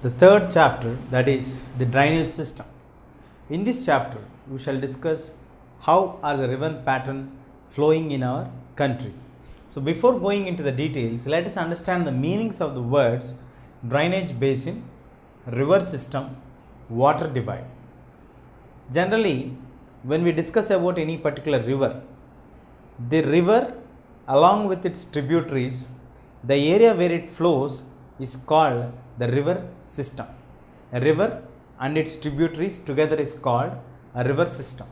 the third chapter, that is the drainage system. In this chapter, we shall discuss how are the river pattern flowing in our country. So before going into the details, let us understand the meanings of the words drainage basin, river system, water divide. Generally, when we discuss about any particular river, the river along with its tributaries, the area where it flows is called the river system. A river and its tributaries together is called a river system.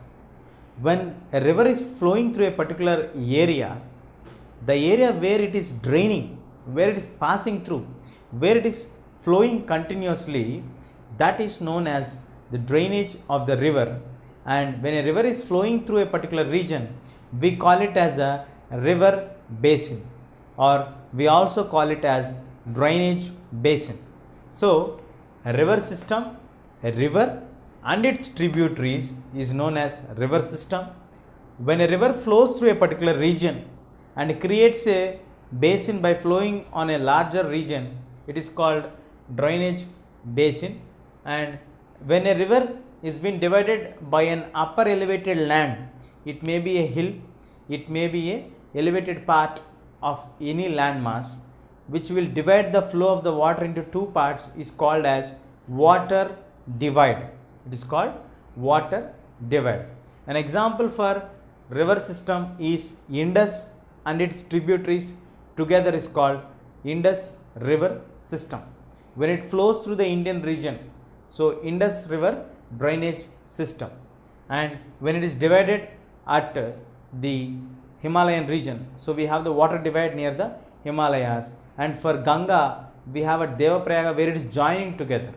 When a river is flowing through a particular area, the area where it is draining, where it is passing through, where it is flowing continuously, that is known as the drainage of the river. And when a river is flowing through a particular region, we call it as a river basin, or we also call it as drainage basin. So a river system, a river and its tributaries is known as river system. When a river flows through a particular region and creates a basin by flowing on a larger region, it is called drainage basin. And when a river is being divided by an upper elevated land, it may be a hill, it may be a elevated part of any landmass, which will divide the flow of the water into two parts, is called as water divide. It is called water divide. An example for river system is Indus and its tributaries together is called Indus river system. When it flows through the Indian region, so Indus river drainage system. And when it is divided at the Himalayan region, so we have the water divide near the Himalayas. And for Ganga, we have at Devaprayaga where it is joining together.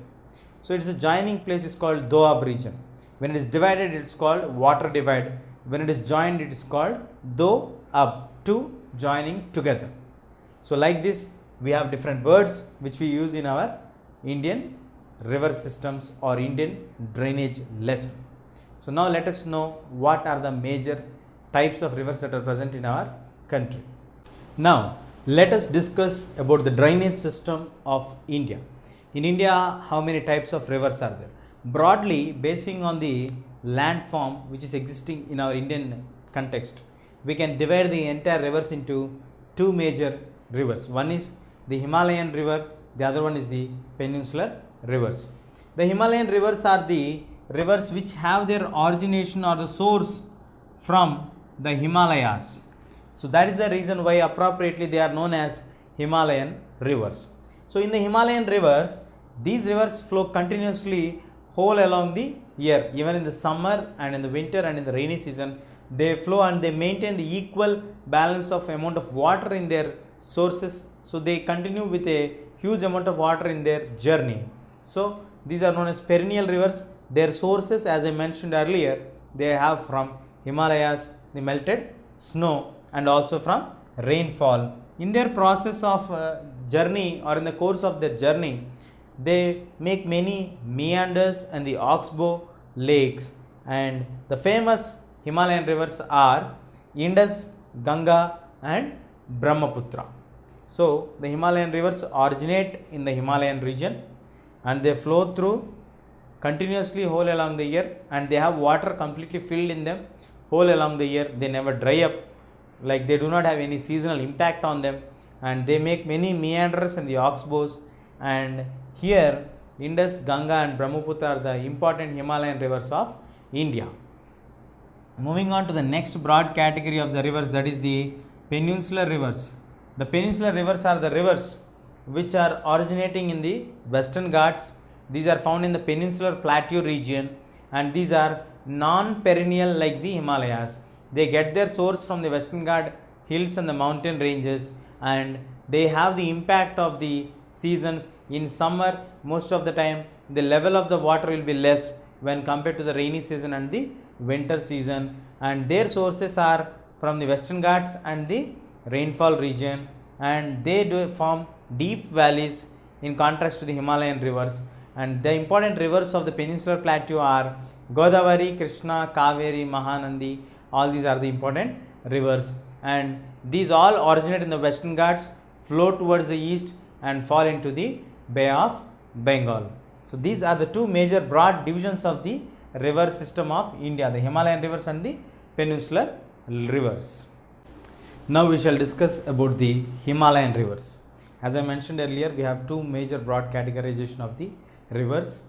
So it is a joining place is called Doab region. When it is divided, it is called water divide. When it is joined, it is called Doab, two joining together. So like this, we have different words which we use in our Indian river systems or Indian drainage lesson. So now let us know what are the major types of rivers that are present in our country. Now let us discuss about the drainage system of India. In India, how many types of rivers are there? Broadly, basing on the landform which is existing in our Indian context, we can divide the entire rivers into two major rivers. One is the Himalayan river, the other one is the peninsular rivers. The Himalayan rivers are the rivers which have their origination or the source from the Himalayas. So that is the reason why appropriately they are known as Himalayan rivers. So in the Himalayan rivers, these rivers flow continuously whole along the year, even in the summer and in the winter and in the rainy season, they flow and they maintain the equal balance of amount of water in their sources. So they continue with a huge amount of water in their journey. So these are known as perennial rivers. Their sources, as I mentioned earlier, they have from Himalayas, the melted snow, and also from rainfall. In their process of journey or in the course of their journey, they make many meanders and the oxbow lakes, and the famous Himalayan rivers are Indus, Ganga and Brahmaputra. So the Himalayan rivers originate in the Himalayan region and they flow through continuously whole along the year, and they have water completely filled in them whole along the year. They never dry up, like they do not have any seasonal impact on them, and they make many meanders and the oxbows. And here Indus, Ganga and Brahmaputra are the important Himalayan rivers of India. Moving on to the next broad category of the rivers, that is the peninsular rivers. The peninsular rivers are the rivers which are originating in the Western Ghats. These are found in the peninsular plateau region, and these are non-perennial like the Himalayas. They get their source from the Western Ghat hills and the mountain ranges, and they have the impact of the seasons. In summer, most of the time, the level of the water will be less when compared to the rainy season and the winter season, and their sources are from the Western Ghats and the rainfall region, and they do form deep valleys in contrast to the Himalayan rivers. And the important rivers of the peninsular plateau are Godavari, Krishna, Kaveri, Mahanandi. All these are the important rivers, and these all originate in the Western Ghats, flow towards the east and fall into the Bay of Bengal. So these are the two major broad divisions of the river system of India, the Himalayan rivers and the peninsular rivers. Now we shall discuss about the Himalayan rivers. As I mentioned earlier, we have two major broad categorization of the rivers,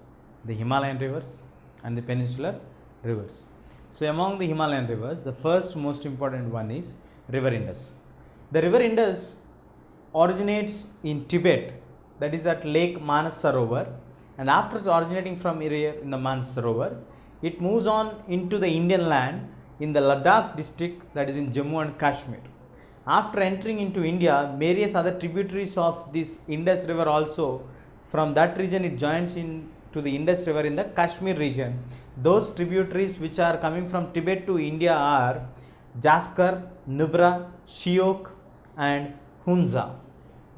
the Himalayan rivers and the peninsular rivers. So among the Himalayan rivers, the first most important one is River Indus. The River Indus originates in Tibet, that is at Lake Manasarovar, and after originating from here in the Manasarovar, it moves on into the Indian land in the Ladakh district, that is in Jammu and Kashmir. After entering into India, various other tributaries of this Indus river also, from that region it joins into the Indus river in the Kashmir region. Those tributaries which are coming from Tibet to India are Jaskar, Nubra, Shiok and Hunza.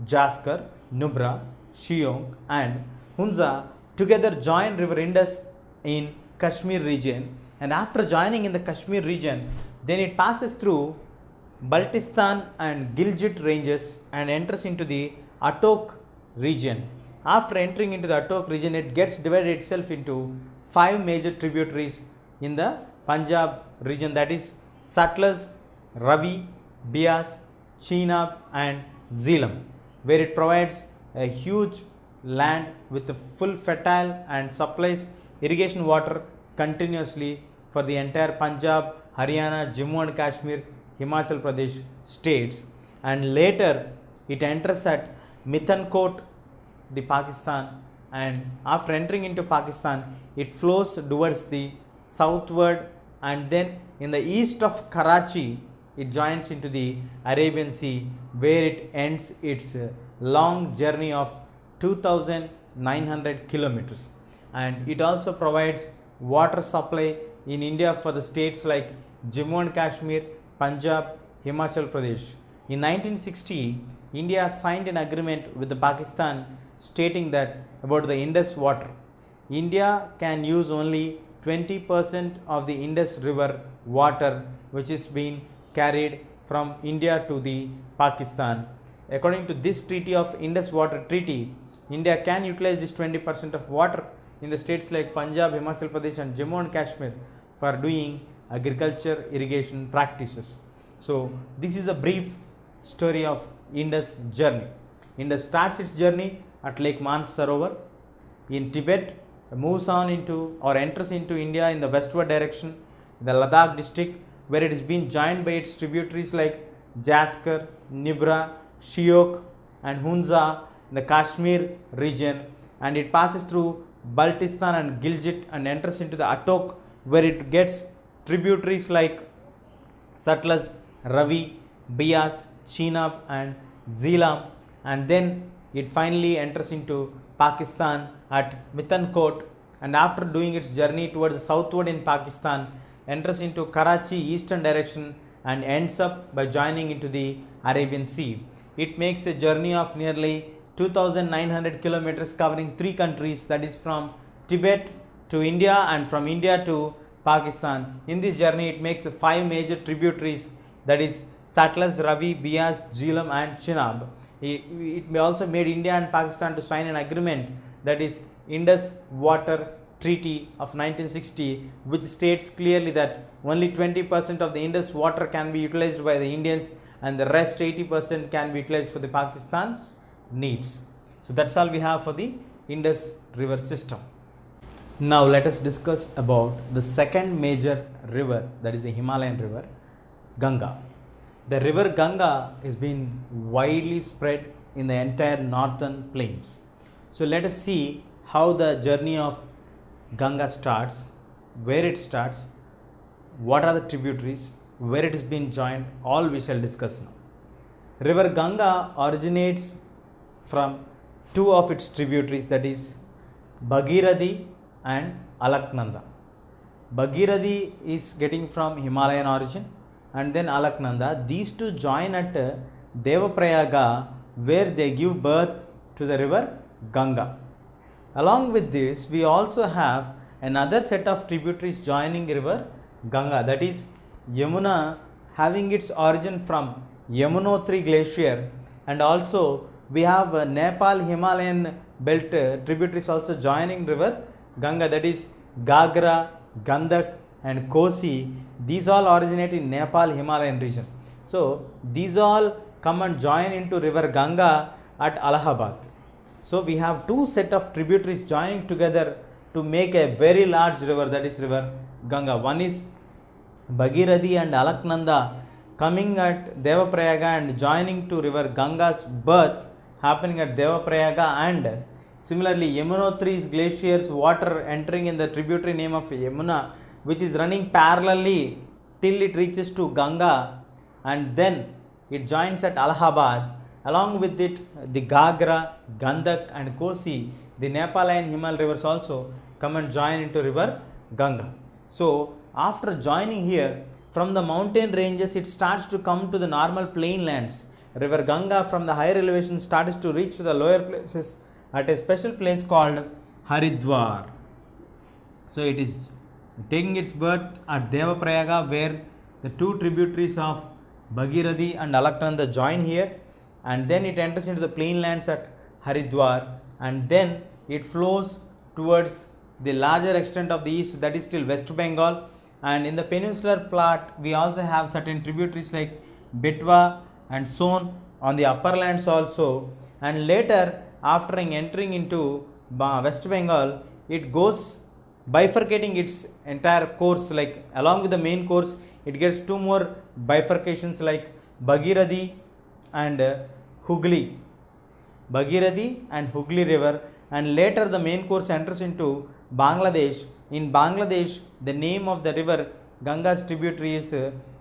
Jaskar, Nubra, Shiok and Hunza together join River Indus in Kashmir region, and after joining in the Kashmir region, then it passes through Baltistan and Gilgit ranges and enters into the Attock region. After entering into the Attock region, it gets divided itself into 5 major tributaries in the Punjab region, that is Satluj, Ravi, Beas, Chenab and Jhelum, where it provides a huge land with a full fertile and supplies irrigation water continuously for the entire Punjab, Haryana, Jammu and Kashmir, Himachal Pradesh states, and later it enters at Mithankot, the Pakistan, and after entering into Pakistan it flows towards the southward, and then in the east of Karachi it joins into the Arabian Sea, where it ends its long journey of 2,900 kilometers, and it also provides water supply in India for the states like Jammu and Kashmir, Punjab, Himachal Pradesh. In 1960, India signed an agreement with the Pakistan stating that about the Indus water, India can use only 20% of the Indus river water which is being carried from India to the Pakistan. According to this treaty of Indus Water Treaty, India can utilize this 20% of water in the states like Punjab, Himachal Pradesh and Jammu and Kashmir for doing agriculture irrigation practices. So this is a brief story of Indus journey. Indus starts its journey at Lake Manasarovar in Tibet, moves on into or enters into India in the westward direction, the Ladakh district, where it is being joined by its tributaries like Jaskar, Nubra, Shiok and Hunza in the Kashmir region, and it passes through Baltistan and Gilgit and enters into the Attock, where it gets tributaries like Satluj, Ravi, Beas, Chenab and Jhelum, and then it finally enters into Pakistan at Mithankot, and after doing its journey towards the southward in Pakistan, enters into Karachi eastern direction and ends up by joining into the Arabian Sea. It makes a journey of nearly 2,900 kilometers covering 3 countries, that is from Tibet to India and from India to Pakistan. In this journey it makes 5 major tributaries, that is Satluj, Ravi, Beas, Jhelum and Chenab. It may also made India and Pakistan to sign an agreement, that is Indus Water Treaty of 1960, which states clearly that only 20% of the Indus water can be utilized by the Indians and the rest 80% can be utilized for the Pakistan's needs. So that's all we have for the Indus river system. Now let us discuss about the second major river, that is the Himalayan river, Ganga. The river Ganga has been widely spread in the entire northern plains. So let us see how the journey of Ganga starts, where it starts, what are the tributaries, where it is being joined, all we shall discuss now. River Ganga originates from 2 of its tributaries, that is Bhagirathi and Alaknanda. Bhagirathi is getting from Himalayan origin, and then Alaknanda. These two join at Devaprayaga, where they give birth to the river Ganga. Along with this, we also have another set of tributaries joining river Ganga, that is Yamuna, having its origin from Yamunotri glacier, and also we have Nepal Himalayan belt tributaries also joining river Ganga, that is Gagra, Gandak and Kosi. These all originate in Nepal Himalayan region. So these all come and join into river Ganga at Allahabad. So we have two set of tributaries joining together to make a very large river, that is river Ganga. One is Bhagirathi and Alaknanda coming at Devaprayaga and joining to river Ganga's birth happening at Devaprayaga, and similarly Yamunotri's glaciers water entering in the tributary name of Yamuna, which is running parallelly till it reaches to Ganga, and then it joins at Allahabad. Along with it, the Gagra, Gandak and Kosi, the Nepal and Himal rivers also come and join into river Ganga. So after joining here, from the mountain ranges it starts to come to the normal plain lands. River Ganga from the higher elevation starts to reach to the lower places at a special place called Haridwar. So it is taking its birth at Devaprayaga, where the two tributaries of Bhagirathi and Alaknanda join here, and then it enters into the plain lands at Haridwar, and then it flows towards the larger extent of the east, that is still West Bengal. And in the peninsular part we also have certain tributaries like Betwa and Son on the upper lands also, and later after entering into West Bengal it goes bifurcating its entire course, like along with the main course it gets two more bifurcations like Bhagirathi and Hooghly, Bhagirathi and Hooghly river, and later the main course enters into Bangladesh. In Bangladesh the name of the river Ganga's tributary is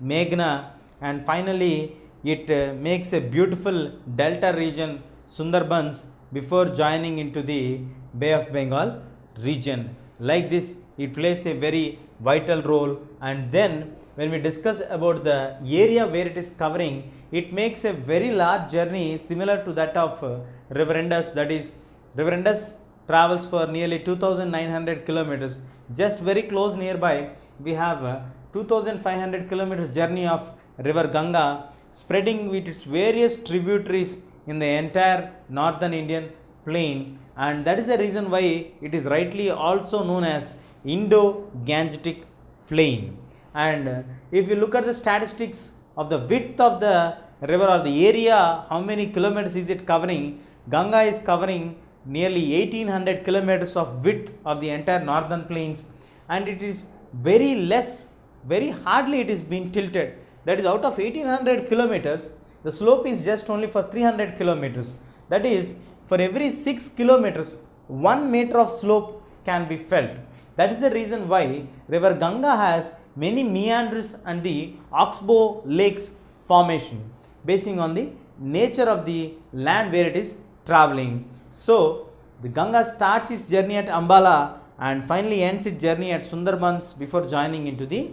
Meghna, and finally it makes a beautiful delta region Sundarbans before joining into the Bay of Bengal region. Like this it plays a very vital role, and then when we discuss about the area where it is covering, it makes a very large journey similar to that of river Indus, that is river Indus travels for nearly 2900 kilometers. Just very close nearby we have 2500 kilometers journey of river Ganga, spreading with its various tributaries in the entire northern Indian plain, and that is the reason why it is rightly also known as Indo-Gangetic plain. And if you look at the statistics of the width of the river or the area, how many kilometers is it covering, Ganga is covering nearly 1800 kilometers of width of the entire northern plains, and it is very less, very hardly it is being tilted. That is, out of 1800 kilometers the slope is just only for 300 kilometers. That is, for every 6 kilometers 1 meter of slope can be felt. That is the reason why river Ganga has many meanders and the oxbow lakes formation, basing on the nature of the land where it is traveling. So the Ganga starts its journey at Ambala and finally ends its journey at Sundarbans before joining into the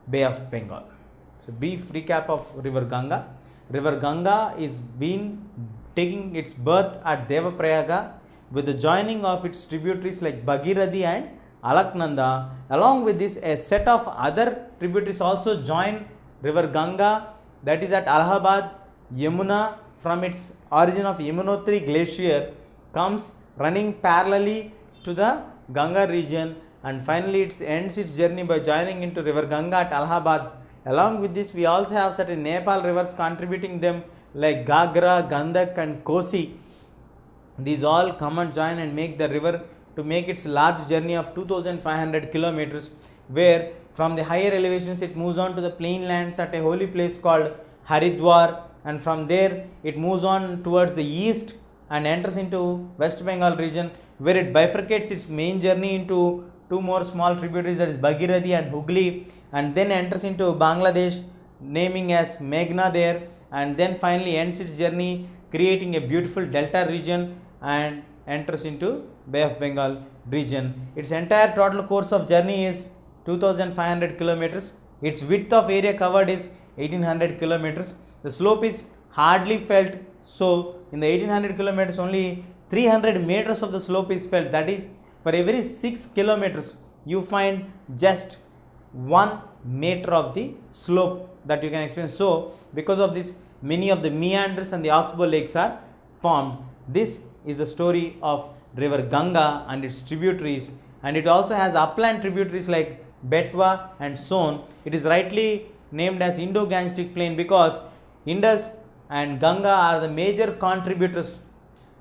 Bay of Bengal. So brief recap of river Ganga. River Ganga is been taking its birth at Devaprayaga with the joining of its tributaries like Bhagirathi and Alaknanda. Along with this, a set of other tributaries also join river Ganga, that is at Allahabad. Yamuna from its origin of Yamunotri glacier comes running parallelly to the Ganga region, and finally it ends its journey by joining into river Ganga at Allahabad. Along with this we also have certain Nepal rivers contributing them like Gagra, Gandak and Kosi. These all come and join and make the river to make its large journey of 2500 kilometers, where from the higher elevations it moves on to the plain lands at a holy place called Haridwar, and from there it moves on towards the east and enters into West Bengal region, where it bifurcates its main journey into two more small tributaries, that is Bhagirathi and Hooghly, and then enters into Bangladesh, naming as Meghna there, and then finally ends its journey creating a beautiful delta region and enters into Bay of Bengal region. Its entire total course of journey is 2500 kilometers. Its width of area covered is 1800 kilometers. The slope is hardly felt, so in the 1800 kilometers only 300 meters of the slope is felt. That is, for every 6 kilometers you find just 1 meter of the slope that you can experience. So because of this, many of the meanders and the oxbow lakes are formed. This is the story of river Ganga and its tributaries, and it also has upland tributaries like Betwa and Son. It is rightly named as Indo-Gangetic Plain because Indus and Ganga are the major contributors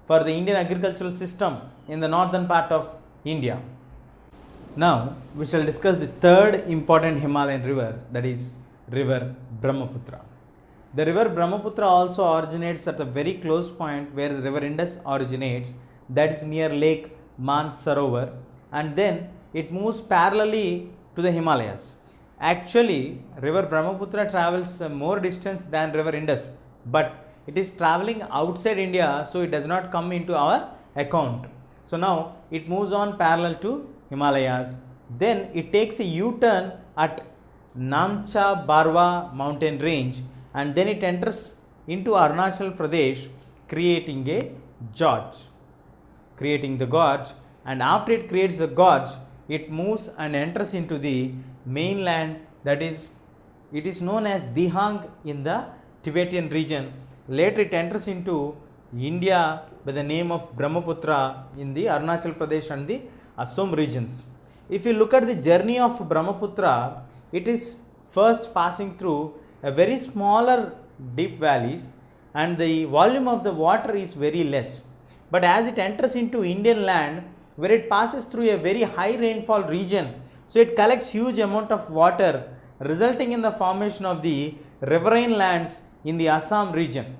for the Indian agricultural system in the northern part of India. Now we shall discuss the third important Himalayan river, that is river Brahmaputra. The river Brahmaputra also originates at a very close point where the river Indus originates, that is near Lake Mansarovar, and then it moves parallelly to the Himalayas. Actually, river Brahmaputra travels more distance than river Indus, but it is traveling outside India, so it does not come into our account. So now it moves on parallel to Himalayas. Then it takes a U-turn at Namcha Barwa mountain range, and then it enters into Arunachal Pradesh, creating a gorge. And after it creates the gorge, it moves and enters into the mainland, that is, it is known as Dihang in the Tibetan region. Later it enters into India by the name of Brahmaputra in the Arunachal Pradesh and the Assam regions. If you look at the journey of Brahmaputra, it is first passing through a very smaller deep valleys, and the volume of the water is very less. But as it enters into Indian land, where it passes through a very high rainfall region, so it collects huge amount of water, resulting in the formation of the riverine lands in the Assam region.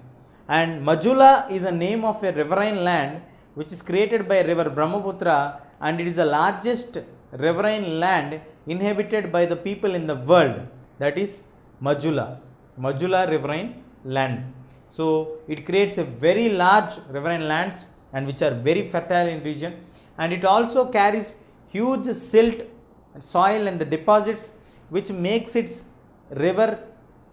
And Majula is a name of a riverine land which is created by river Brahmaputra, and it is the largest riverine land inhabited by the people in the world, that is Majula riverine land. So it creates a very large riverine lands and which are very fertile in region, and it also carries huge silt soil and the deposits which makes its river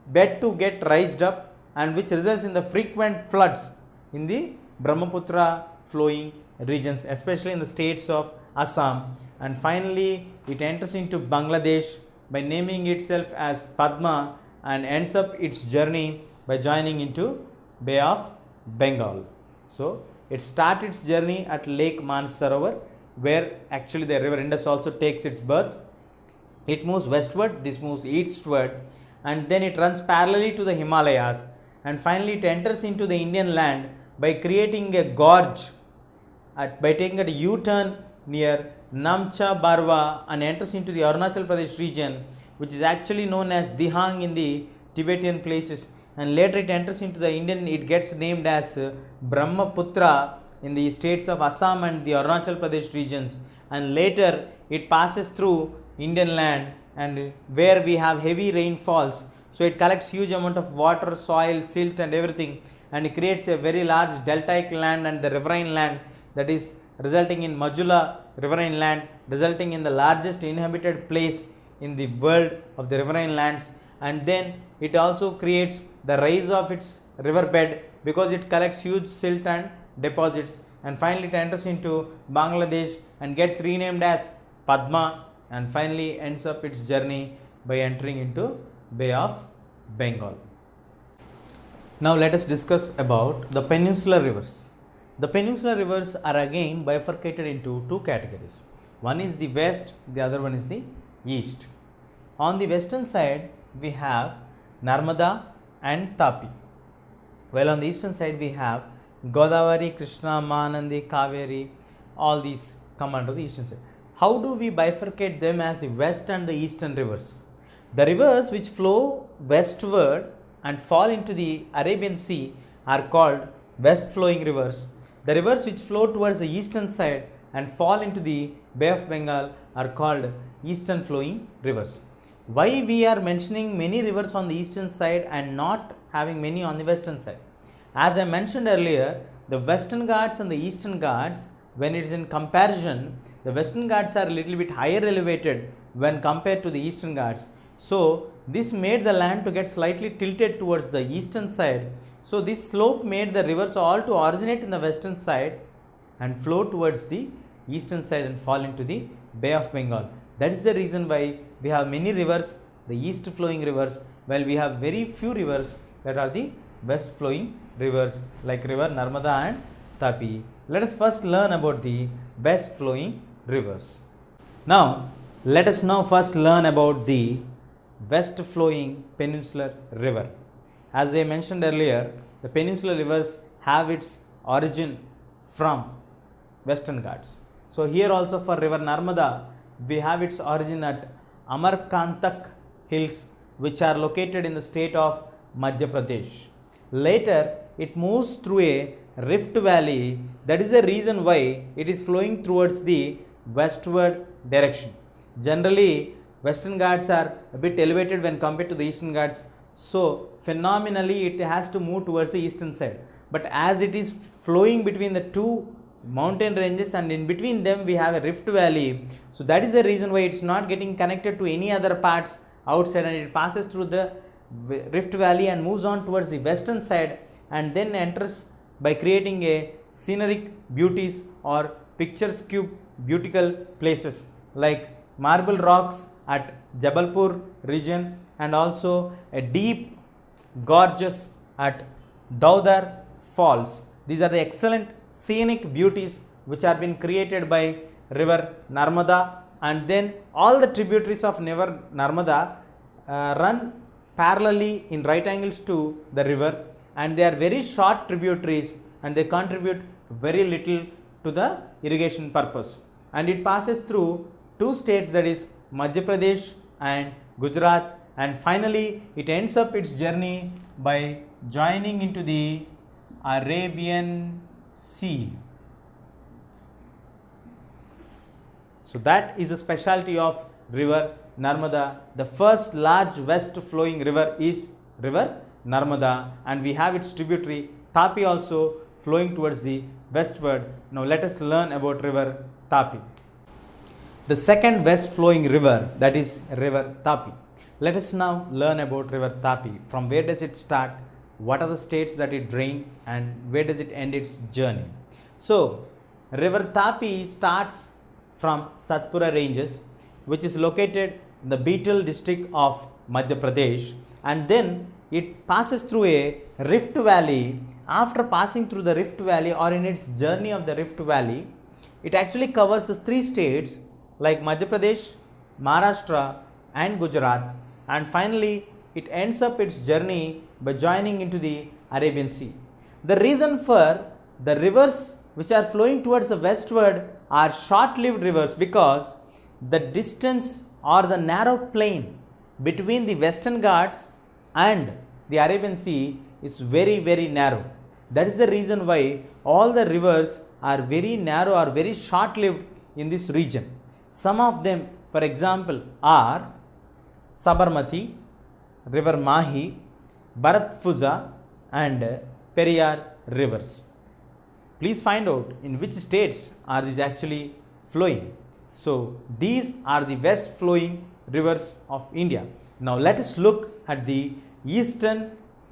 bed to get raised up, and which results in the frequent floods in the Brahmaputra flowing regions, especially in the states of Assam. And finally it enters into Bangladesh by naming itself as Padma, and ends up its journey by joining into Bay of Bengal. So it starts its journey at Lake Mansarovar, where actually the river Indus also takes its birth. It moves westward, this moves eastward, and then it runs parallelly to the Himalayas, and finally it enters into the Indian land by creating a gorge, by taking a U-turn near Namcha Barwa, and enters into the Arunachal Pradesh region, which is actually known as Dihang in the Tibetan places, and later it enters into the Indian, it gets named as Brahmaputra in the states of Assam and the Arunachal Pradesh regions, and later it passes through Indian land, and where we have heavy rainfalls, so it collects huge amount of water, soil, silt and everything, and it creates a very large deltaic land and the riverine land, that is resulting in Majula riverine land, resulting in the largest inhabited place in the world of the riverine lands. And then it also creates the rise of its river bed because it collects huge silt and deposits, and finally it enters into Bangladesh and gets renamed as Padma, and finally ends up its journey by entering into Bay of Bengal. Now let us discuss about the peninsular rivers. The peninsular rivers are again bifurcated into two categories. One is the west, the other one is the east. On the western side we have Narmada and Tapi, while on the eastern side we have Godavari, Krishna, Mahanandi, Kaveri, all these come under the eastern side. How do we bifurcate them as the west and the eastern rivers? The rivers which flow westward and fall into the Arabian Sea are called west flowing rivers. The rivers which flow towards the eastern side and fall into the Bay of Bengal are called eastern flowing rivers. Why we are mentioning many rivers on the eastern side and not having many on the western side? As I mentioned earlier, the Western Ghats and the Eastern Ghats, when it is in comparison, the Western Ghats are a little bit higher elevated when compared to the Eastern Ghats. So this made the land to get slightly tilted towards the eastern side. So this slope made the rivers all to originate in the western side and flow towards the eastern side and fall into the Bay of Bengal. That is the reason why we have many rivers, the east flowing rivers, while we have very few rivers that are the west flowing rivers, like river Narmada and Tapi. Let us first learn about the west flowing rivers. Now, let us now first learn about the west flowing peninsular river. As I mentioned earlier, the peninsular rivers have its origin from Western Ghats. So, here also for river Narmada, we have its origin at Amarkantak hills, which are located in the state of Madhya Pradesh. Later, it moves through a rift valley. That is the reason why it is flowing towards the westward direction. Generally, Western Ghats are a bit elevated when compared to the Eastern Ghats. So, phenomenally it has to move towards the eastern side. But as it is flowing between the two mountain ranges and in between them we have a rift valley. So, that is the reason why it is not getting connected to any other parts outside, and it passes through the rift valley and moves on towards the western side and then enters by creating a scenic beauties or picturesque beautiful places like marble rocks at Jabalpur region and also a deep gorges at Daudar Falls. These are the excellent scenic beauties which are been created by river Narmada, and then all the tributaries of river Narmada run parallelly in right angles to the river, and they are very short tributaries and they contribute very little to the irrigation purpose. And it passes through two states, that is Madhya Pradesh and Gujarat, and finally it ends up its journey by joining into the Arabian Sea. So, that is the specialty of river Narmada. The first large west flowing river is river Narmada, and we have its tributary Tapi also flowing towards the westward. Now, let us learn about river Tapi. The second west flowing river, that is river Tapi. Let us now learn about river Tapi. From where does it start, what are the states that it drains, and where does it end its journey. So, river Tapi starts from Satpura ranges, which is located in the Beetal district of Madhya Pradesh, and then it passes through a rift valley. After passing through the rift valley, or in its journey of the rift valley, it actually covers the three states like Madhya Pradesh, Maharashtra and Gujarat, and finally it ends up its journey by joining into the Arabian Sea. The reason for the rivers which are flowing towards the westward are short-lived rivers, because the distance or the narrow plain between the Western Ghats and the Arabian Sea is very narrow. That is the reason why all the rivers are very narrow or very short-lived in this region. Some of them, for example, are Sabarmati, river Mahi, Bharatpuzha and Periyar rivers. Please find out in which states are these actually flowing. So, these are the west flowing rivers of India. Now, let us look at the eastern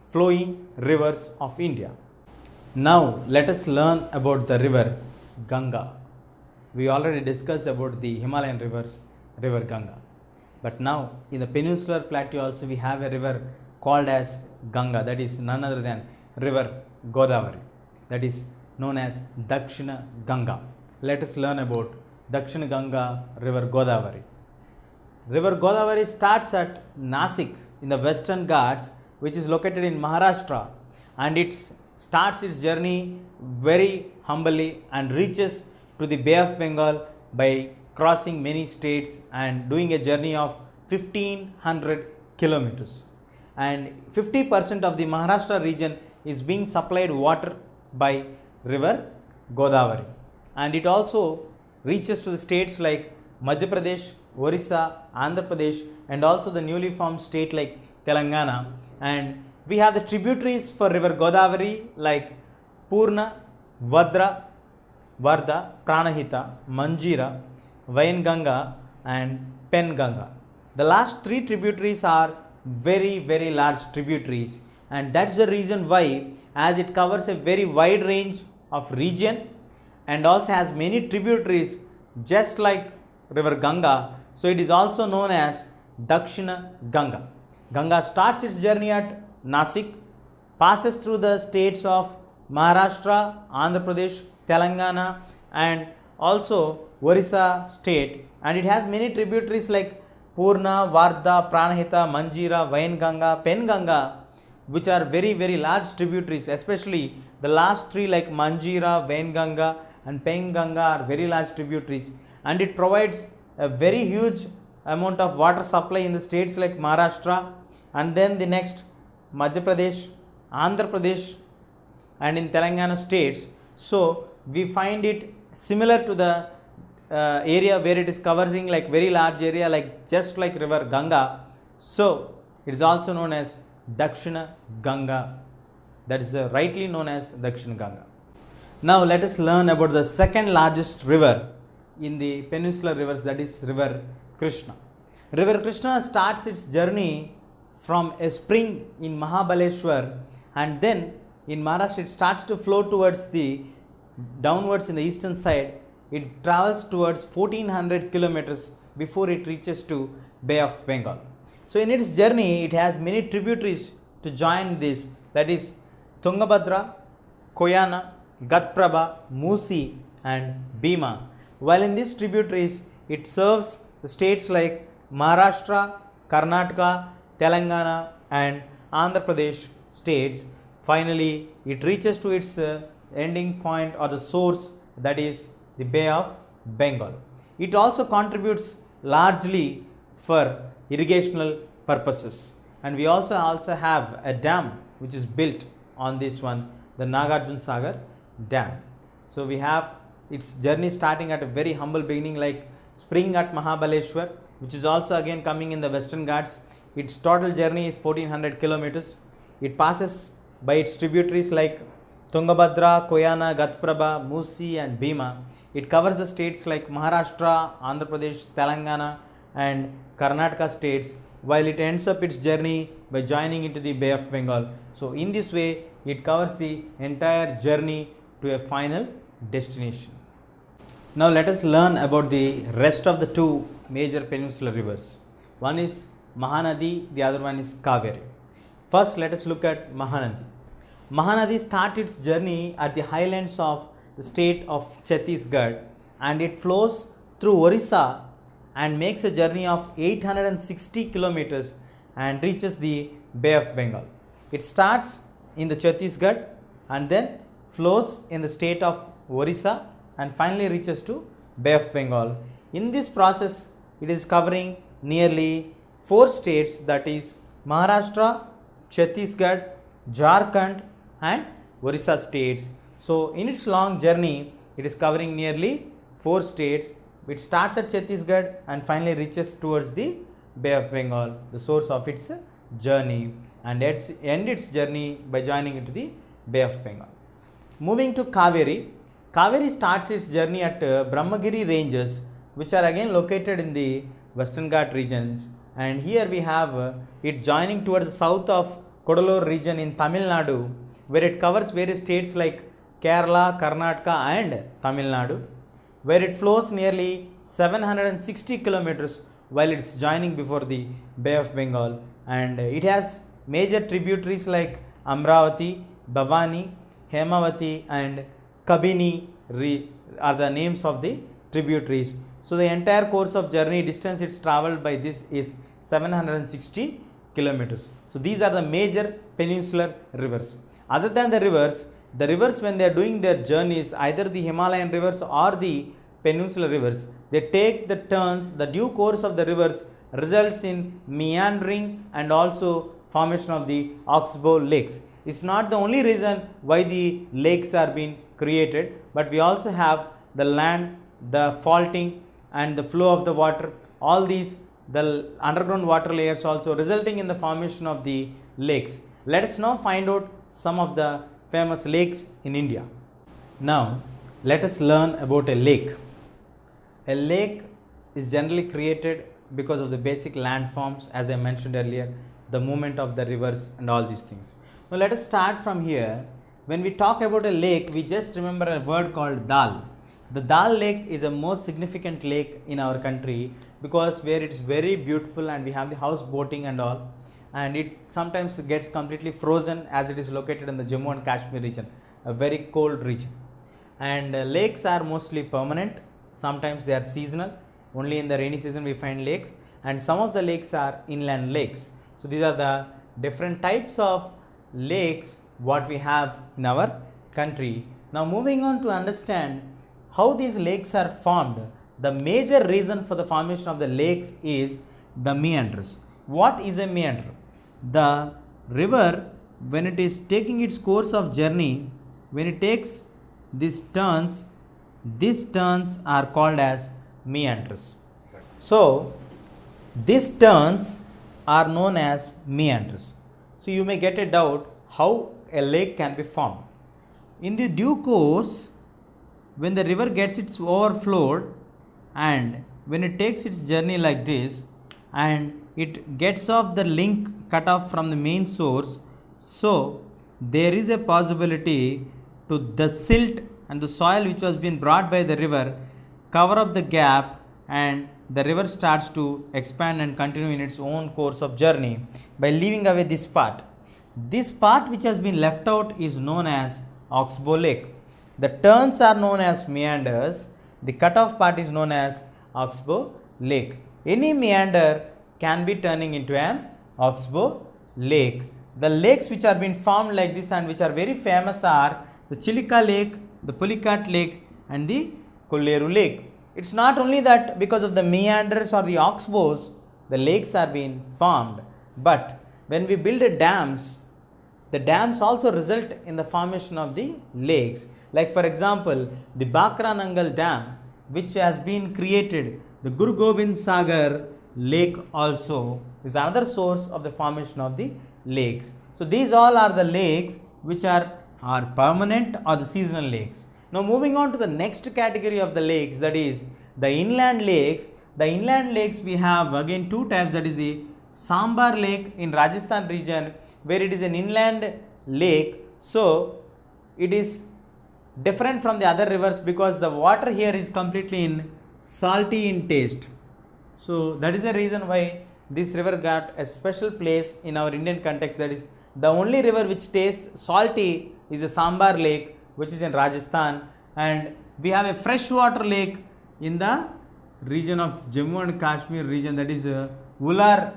flowing rivers of India. Now, let us learn about the river Ganga. We already discussed about the Himalayan rivers, river Ganga. But now, in the peninsular plateau also we have a river called as Ganga, that is none other than river Godavari, that is known as Dakshina Ganga. Let us learn about Dakshina Ganga, river Godavari. River Godavari starts at Nasik in the Western Ghats, which is located in Maharashtra, and it starts its journey very humbly and reaches to the Bay of Bengal by crossing many states and doing a journey of 1500 kilometers. And 50% of the Maharashtra region is being supplied water by river Godavari, and it also reaches to the states like Madhya Pradesh, Orissa, Andhra Pradesh, and also the newly formed state like Telangana. And we have the tributaries for river Godavari like Purna, Vadra, Varda, Pranahita, Manjira, Vainganga and Penganga. The last three tributaries are very large tributaries, and that's the reason why, as it covers a very wide range of region and also has many tributaries just like river Ganga, so it is also known as Dakshina Ganga. Ganga starts its journey at Nasik, passes through the states of Maharashtra, Andhra Pradesh, Telangana, and also Orissa state, and it has many tributaries like Purna, Vardha, Pranahita, Manjira, Vainganga, Penganga, which are very large tributaries, especially the last three like Manjira, Vainganga and Penganga are very large tributaries, and it provides a very huge amount of water supply in the states like Maharashtra, and then the next Madhya Pradesh, Andhra Pradesh, and in Telangana states. So we find it similar to the area where it is covering like very large area like just like river Ganga. So it is also known as Dakshina Ganga, that is rightly known as Dakshina Ganga. Now let us learn about the second largest river in the peninsular rivers, that is river Krishna. River Krishna starts its journey from a spring in Mahabaleshwar, and then in Maharashtra it starts to flow towards the downwards in the eastern side. It travels towards 1400 kilometers before it reaches to Bay of Bengal. So in its journey it has many tributaries to join this, that is Tungabhadra, Koyana, Gatprabha, Musi and Bhima. While in these tributaries it serves the states like Maharashtra, Karnataka, Telangana and Andhra Pradesh states. Finally it reaches to its ending point or the source, that is the Bay of Bengal. It also contributes largely for irrigational purposes, and we also have a dam which is built on this one, the Nagarjuna Sagar dam. So we have its journey starting at a very humble beginning like spring at Mahabaleshwar, which is also again coming in the Western Ghats. Its total journey is 1400 kilometers. It passes by its tributaries like Tungabhadra, Koyana, Gatprabha, Musi and Bhima. It covers the states like Maharashtra, Andhra Pradesh, Telangana and Karnataka states, while it ends up its journey by joining into the Bay of Bengal. So in this way it covers the entire journey to a final destination. Now let us learn about the rest of the two major peninsular rivers. One is Mahanadi, the other one is Kaveri. First let us look at Mahanadi. Mahanadi starts its journey at the highlands of the state of Chhattisgarh, and it flows through Orissa and makes a journey of 860 kilometers and reaches the Bay of Bengal. It starts in the Chhattisgarh and then flows in the state of Orissa and finally reaches to Bay of Bengal. In this process it is covering nearly 4 states, that is Maharashtra, Chhattisgarh, Jharkhand and Orissa states. So in its long journey it is covering nearly 4 states. It starts at Chhattisgarh and finally reaches towards the Bay of Bengal, the source of its journey, and ends its journey by joining into the Bay of Bengal. Moving to Kaveri. Kaveri starts its journey at Brahmagiri ranges, which are again located in the Western Ghat regions, and here we have it joining towards the south of Kodalur region in Tamil Nadu, where it covers various states like Kerala, Karnataka and Tamil Nadu, where it flows nearly 760 kilometers while it is joining before the Bay of Bengal, and it has major tributaries like Amravati, Bhavani, Hemavati and Kabini are the names of the tributaries. So the entire course of journey distance it's travelled by this is 760 kilometers. So these are the major peninsular rivers. Other than the rivers when they are doing their journeys, either the Himalayan rivers or the peninsular rivers, they take the turns. The due course of the rivers results in meandering and also formation of the oxbow lakes. It's not the only reason why the lakes are being created, but we also have the land, the faulting and the flow of the water, all these, the underground water layers also resulting in the formation of the lakes. Let us now find out some of the famous lakes in India. Now let us learn about a lake. A lake is generally created because of the basic landforms, as I mentioned earlier, the movement of the rivers and all these things. Now let us start from here. When we talk about a lake, we just remember a word called Dal. The Dal lake is a most significant lake in our country because where it's very beautiful and we have the house boating and all, and it sometimes gets completely frozen as it is located in the Jammu and Kashmir region. a very cold region. And lakes are mostly permanent, sometimes they are seasonal, only in the rainy season we find lakes, and some of the lakes are inland lakes. So these are the different types of lakes what we have in our country. Now moving on to understand how these lakes are formed, the major reason for the formation of the lakes is the meanders. What is a meander? The river, when it is taking its course of journey, when it takes these turns are called as meanders. So these turns are known as meanders. So you may get a doubt how a lake can be formed. In the due course, when the river gets its overflowed and when it takes its journey like this and it gets off the link cut off from the main source, so there is a possibility to the silt and the soil which was being brought by the river cover up the gap, and the river starts to expand and continue in its own course of journey by leaving away this part. This part which has been left out is known as oxbow lake. The turns are known as meanders, the cutoff part is known as oxbow lake. Any meander can be turning into an oxbow lake. The lakes which are being formed like this and which are very famous are the Chilika lake, the Pulicat lake and the Kolleru lake. It's not only that because of the meanders or the oxbows the lakes are being formed, but when we build dams, the dams also result in the formation of the lakes. Like for example, the Bakra Nangal Dam which has been created, the Guru Gobind Sagar lake also is another source of the formation of the lakes. So these all are the lakes which are permanent or the seasonal lakes. Now moving on to the next category of the lakes, that is the inland lakes. The inland lakes we have again two types, that is the Sambar lake in Rajasthan region where it is an inland lake. So it is different from the other rivers because the water here is completely salty in taste. So that is the reason why this river got a special place in our Indian context. That is the only river which tastes salty is the Sambar lake which is in Rajasthan, and we have a freshwater lake in the region of Jammu and Kashmir region, that is Ular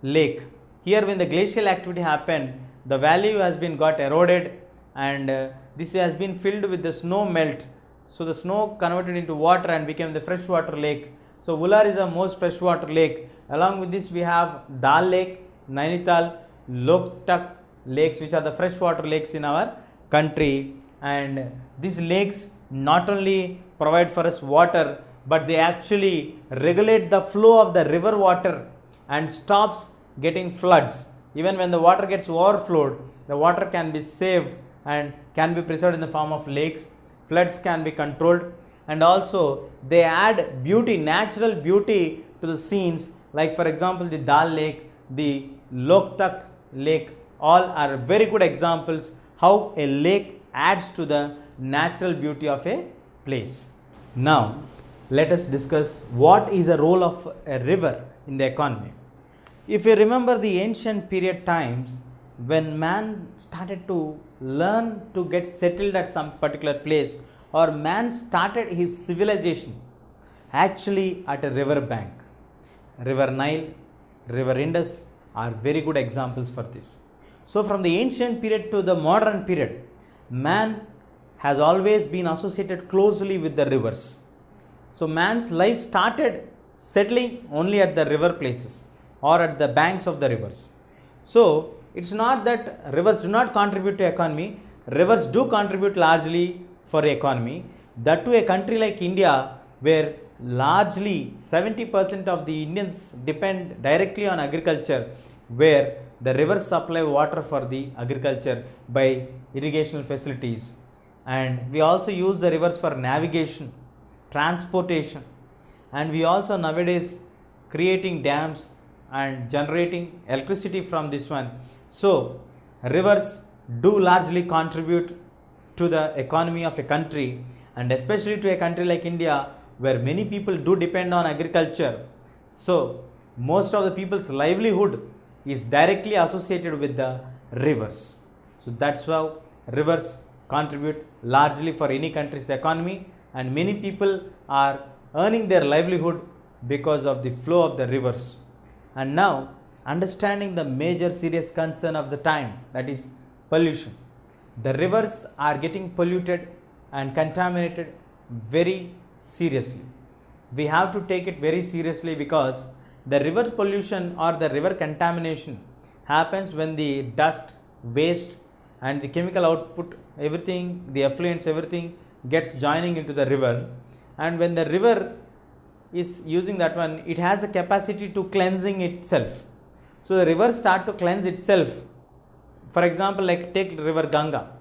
lake. Here when the glacial activity happened, the valley has been got eroded and this has been filled with the snow melt. So the snow converted into water and became the freshwater lake. So Ular is the most freshwater lake. Along with this we have Dal lake, Nainital, Loktak lakes which are the freshwater lakes in our country, and these lakes not only provide for us water but they actually regulate the flow of the river water and stops getting floods. Even when the water gets overflowed, the water can be saved and can be preserved in the form of lakes. Floods can be controlled, and also they add beauty, natural beauty to the scenes. Like for example the Dal lake, the Loktak lake, all are very good examples how a lake adds to the natural beauty of a place. Now let us discuss what is the role of a river in the economy. If you remember the ancient period times, when man started to learn to get settled at some particular place, or man started his civilization actually at a river bank. River Nile, River Indus are very good examples for this. So from the ancient period to the modern period, man has always been associated closely with the rivers. So man's life started settling only at the river places or at the banks of the rivers. So it's not that rivers do not contribute to economy. Rivers do contribute largely for economy. That to a country like India, where largely 70% of the Indians depend directly on agriculture, where the rivers supply water for the agriculture by irrigational facilities, and we also use the rivers for navigation, transportation, and we also nowadays creating dams and generating electricity from this one. So rivers do largely contribute to the economy of a country, and especially to a country like India where many people do depend on agriculture. So most of the people's livelihood is directly associated with the rivers. So that's how rivers contribute largely for any country's economy, and many people are earning their livelihood because of the flow of the rivers. And now, understanding the major serious concern of the time, that is pollution. The rivers are getting polluted and contaminated very seriously. We have to take it very seriously because the river pollution or the river contamination happens when the dust, waste and the chemical output, everything, the effluents, everything gets joining into the river, and when the river is using that one, it has a capacity to cleansing itself. So the river start to cleanse itself. For example, like take river Ganga.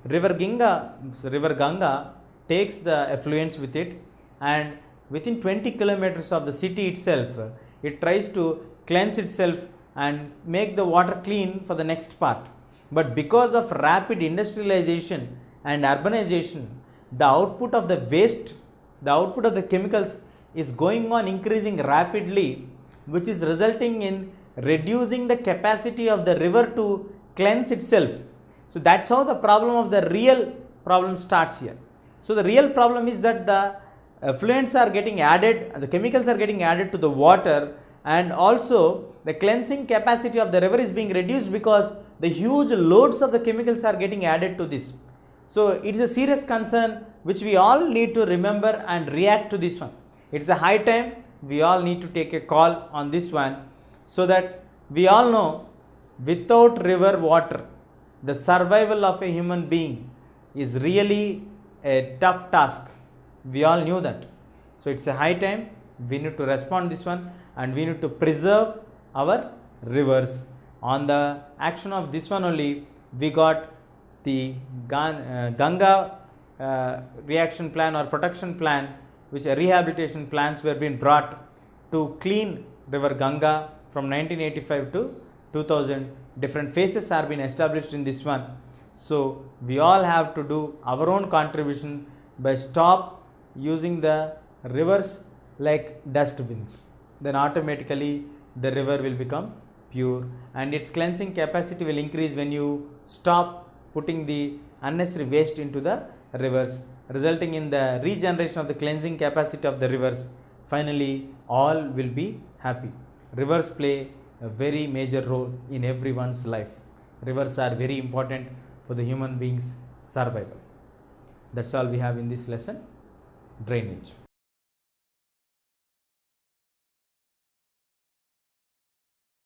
River Ganga takes the effluents with it, and within 20 kilometers of the city itself, it tries to cleanse itself and make the water clean for the next part. But because of rapid industrialization and urbanization, the output of the waste, the output of the chemicals is going on increasing rapidly, which is resulting in reducing the capacity of the river to cleanse itself. So that's how the problem of the real problem starts here. So the real problem is that the effluents are getting added, the chemicals are getting added to the water, and also the cleansing capacity of the river is being reduced because the huge loads of the chemicals are getting added to this. So it is a serious concern which we all need to remember and react to this one. It's a high time we all need to take a call on this one, so that we all know without river water, the survival of a human being is really a tough task. We all knew that. So it's a high time we need to respond this one, and we need to preserve our rivers. On the action of this one only, we got the Ganga reaction plan or protection plan, which rehabilitation plans were being brought to clean river Ganga from 1985 to 2000. Different phases are being established in this one. So we all have to do our own contribution by stop using the rivers like dustbins. Then automatically the river will become pure, and its cleansing capacity will increase when you stop putting the unnecessary waste into the rivers, resulting in the regeneration of the cleansing capacity of the rivers. Finally, all will be happy. Rivers play a very major role in everyone's life. Rivers are very important for the human being's survival. That's all we have in this lesson, drainage.